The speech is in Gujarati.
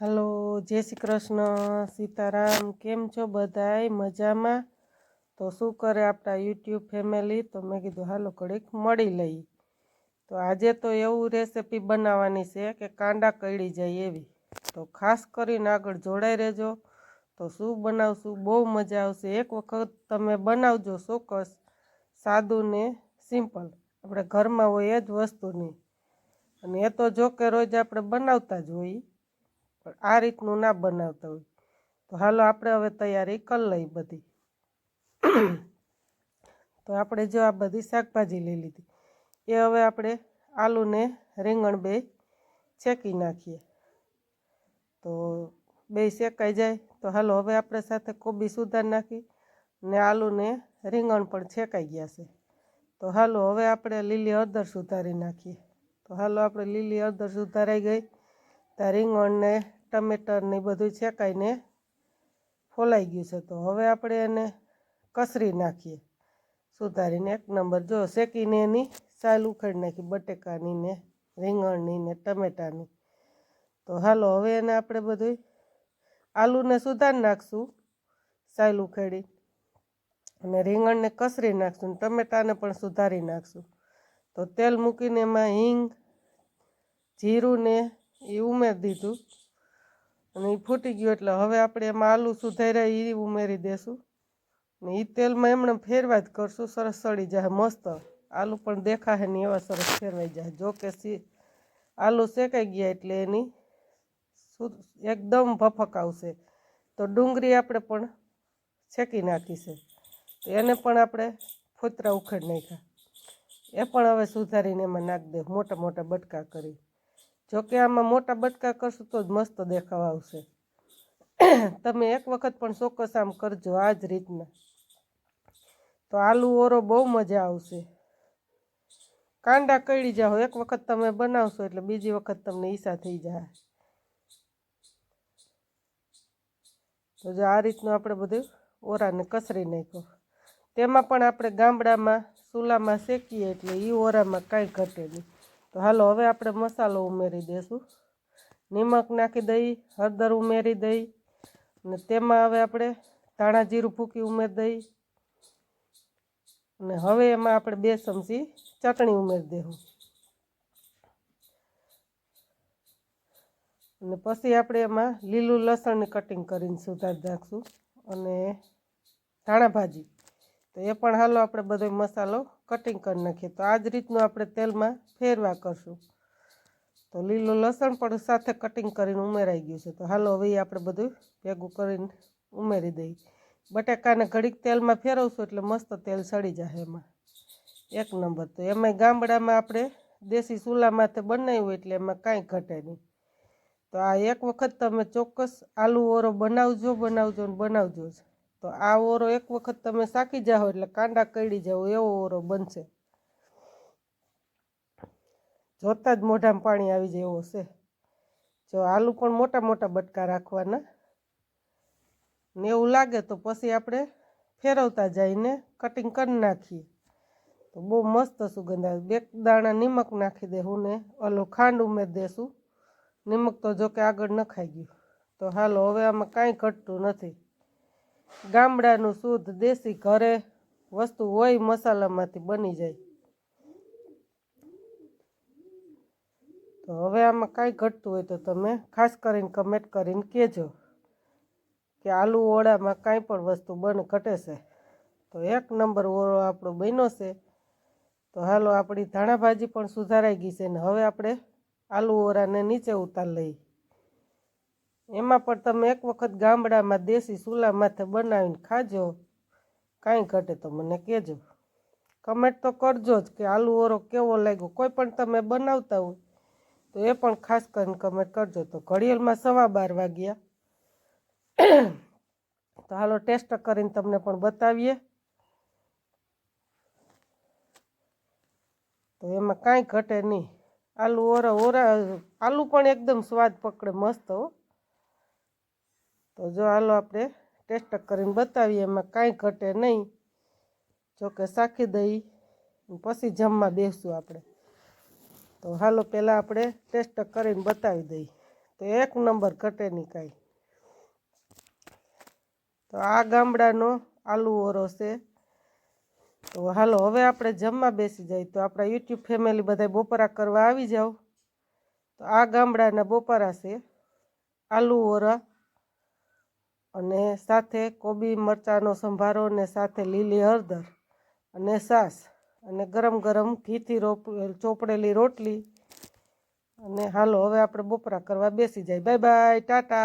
हेलो जय श्री कृष्ण सीताराम केम छो बधाय मजामा। तो शू करे आपणा यूट्यूब फैमिली। तो मैं कीधुं हालो घड़ीक मळी लई। तो आज तो एवं रेसिपी बनावानी छे कि कांडा कळी जाय एवी। तो खास करीने आगळ जोड़ाई रहेजो। तो शू बनावशुं बहु मजा आवशे। एक वखत तमे बनावजो ચોક્કસ सादू ने सिम्पल अपने घर में होय ए ज वस्तुनी। अने ए तो जो के रोज आपणे बनावता ज होय पण आ रीतनुं ना बनावता होय। तो हालो आपणे हवे तैयारी कर लई बधी। तो आपणे जो आ बधी शाकभाजी लई लीधी ए हवे आपणे आलू ने રીંગણ બે શેકી નાખીએ। તો બે શેકાઈ જાય તો હાલો હવે આપણે સાથે કોબી સુધાર નાખી ને આલુ ને રીંગણ પણ શેકાઈ ગયા છે। તો હાલો હવે આપણે લીલી હળદર સુધારી નાખીએ। તો હાલો આપણે લીલી હળદર સુધારાઈ ગઈ તો રીંગણ ને ટમેટર ને બધું શેકાઈને ફોલાઈ ગયું છે। તો હવે આપણે એને કસરી નાખીએ સુધારીને એક નંબર। જો શેકીને એની સાલ ઉખાડી નાખી બટેકાની ને રીંગણની ને ટમેટાની। તો હાલો હવે એને આપણે બધું આલુને સુધારી નાખશું સાલ ઉખાડી અને રીંગણને કસરી નાખશું ને ટમેટાને પણ સુધારી નાખશું। તો તેલ મૂકીને એમાં હિંગ જીરું ને એ ઉમેરી દીધું અને એ ફૂટી ગયું એટલે હવે આપણે એમાં આલુ સુધાર્યા એ ઉમેરી દેશું ને એ તેલમાં એમણે ફેરવા જ કરશું। સરસ સળી જાય મસ્ત આલુ પણ દેખાશે ને એવા સરસ ફેરવાઈ જાય। જો કે આલુ શેકાઈ ગયા એટલે એની એકદમ ભફક આવશે। તો ડુંગળી આપણે પણ શેકી નાખી છે તો એને પણ આપણે ફોતરા ઉખાડી નાખ્યા એ પણ હવે સુધારીને એમાં નાખી દે મોટા મોટા બટકા કરી। જો કે આમાં મોટા બટકા કરશું તો જ મસ્ત દેખાવ આવશે। તમે એક વખત પણ ચોક્કસ આમ કરજો આ જ રીતના। તો આલુ ઓરો બહુ મજા આવશે। કાંડા કળી જાઓ એક વખત તમે બનાવશો એટલે બીજી વખત તમને ઈચ્છા થઈ જાય। તો જો આ રીતનું આપણે બધું ઓરાને કસરી નાખ્યો। તેમાં પણ આપણે ગામડામાં ચૂલામાં શેકીએ એટલે એ ઓરામાં કાંઈ ઘટે નહીં। તો હાલો હવે આપણે મસાલો ઉમેરી દઈશું। નિમક નાખી દઈ હળદર ઉમેરી દઈ અને તેમાં હવે આપણે ધાણા જીરું ભૂકી ઉમેરી દઈ અને હવે એમાં આપણે 2 ચમચી ચટણી ઉમેરી દેવું અને પછી આપણે એમાં લીલું લસણની કટિંગ કરીને સુધારી નાખશું અને ધાણા ભાજી। તો એ પણ હાલો આપણે બધો મસાલો કટિંગ કરી નાખીએ। તો આ જ રીતનું આપણે તેલમાં ફેરવા કરશું। તો લીલું લસણ પણ સાથે કટિંગ કરીને ઉમેરાઈ ગયું છે। તો હાલો હવે આપણે બધું ભેગું કરીને ઉમેરી દઈએ। બટાકાને ઘડીક તેલમાં ફેરવશું એટલે મસ્ત તેલ સડી જાય એમાં એક નંબર। તો એમાં ગામડામાં આપણે દેશી ચૂલામાંથી બનાવ્યું એટલે એમાં કાંઈ ઘટે નહીં। તો આ એક વખત તમે ચોક્કસ આલુ ઓરો બનાવજો બનાવજો ને બનાવજો જ। તો આ ઓરો એક વખત તમે શાકી જાઓ એટલે કાંડા કળી જાઓ એવો ઓરો બનશે। જોતા જ મોઢામાં પાણી આવી જાય એવો છે। જો આલુ પણ મોટા મોટા બટકા રાખવાના ને એવું લાગે તો પછી આપણે ફેરવતા જઈને કટિંગ કરી નાખીએ તો બહુ મસ્ત સુગંધ આવે। 2 દાણા નિમક નાખી દેવું ને ઓલો ખાંડ ઉમેરી દેશું। નિમક તો જો કે આગળ નખાઈ ગયું। તો હાલો હવે આમાં કાંઈ ઘટતું નથી। ગામડાનું શુદ્ધ દેશી ઘરે વસ્તુ હોય મસાલામાંથી બની જાય। તો હવે આમાં કાંઈ ઘટતું હોય તો તમે ખાસ કરીને કમેન્ટ કરીને કહેજો કે આલુ ઓળામાં કાંઈ પણ વસ્તુ બને ઘટે છે। તો એક નંબર ઓળો આપણો બન્યો છે। તો હાલો આપણી ધાણા ભાજી પણ સુધારાઈ ગઈ છે ને હવે આપણે આલુ ઓરાને નીચે ઉતારી લઈએ। એમાં પણ તમે એક વખત ગામડામાં દેશી ચૂલામાંથી બનાવીને ખાજો કાંઈ ઘટે તો મને કહેજો। કમેન્ટ તો કરજો જ કે આલુ ઓરો કેવો લાગ્યો। કોઈ પણ તમે બનાવતા હોય તો એ પણ ખાસ કરીને કમેન્ટ કરજો। તો ઘડિયાળમાં 12:15 વાગ્યા। તો હાલો ટેસ્ટ કરીને તમને પણ બતાવીએ। તો એમાં કાંઈ ઘટે નહીં। આલુ ઓરા આલુ પણ એકદમ સ્વાદ પકડે મસ્ત હો। તો જો હાલો આપણે ટેસ્ટ કરીને બતાવીએ એમાં કાંઈ ઘટે નહીં। જો કે શાકી દઈ પછી જમવા બેસશું આપણે। તો હાલો પહેલાં આપણે ટેસ્ટ કરીને બતાવી દઈએ। તો એક નંબર ઘટે નહીં કાંઈ. તો આ ગામડાનો આલુ ઓરો છે. તો હાલો હવે આપણે જમવા બેસી જાય. તો આપણા યુટ્યુબ ફેમિલી બધા બપોરા કરવા આવી જાઓ. તો આ ગામડાના બપોરા છે આલુ ઓરા અને સાથે કોબી મરચાંનો સંભારો ને સાથે લીલી હળદર અને છાશ અને ગરમ ગરમ ઘીથી ચોપડેલી રોટલી. અને હાલો હવે આપણે બપોરા કરવા બેસી જાય. Bye bye, Tata.